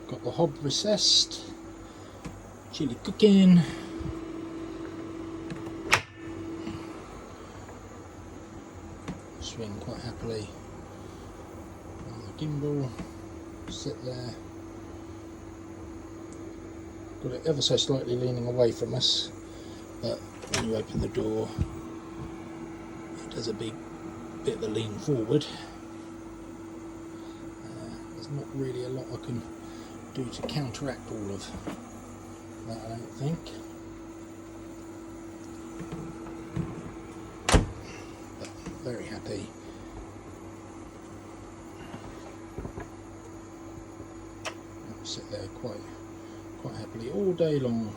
Got the hob recessed, chilli cooking. Swing quite happily on the gimbal, sit there. Got it ever so slightly leaning away from us, but when you open the door it does a big bit of a lean forward. There's not really a lot I can do to counteract all of that, I don't think. But very happy. I'll sit there quite happily all day long.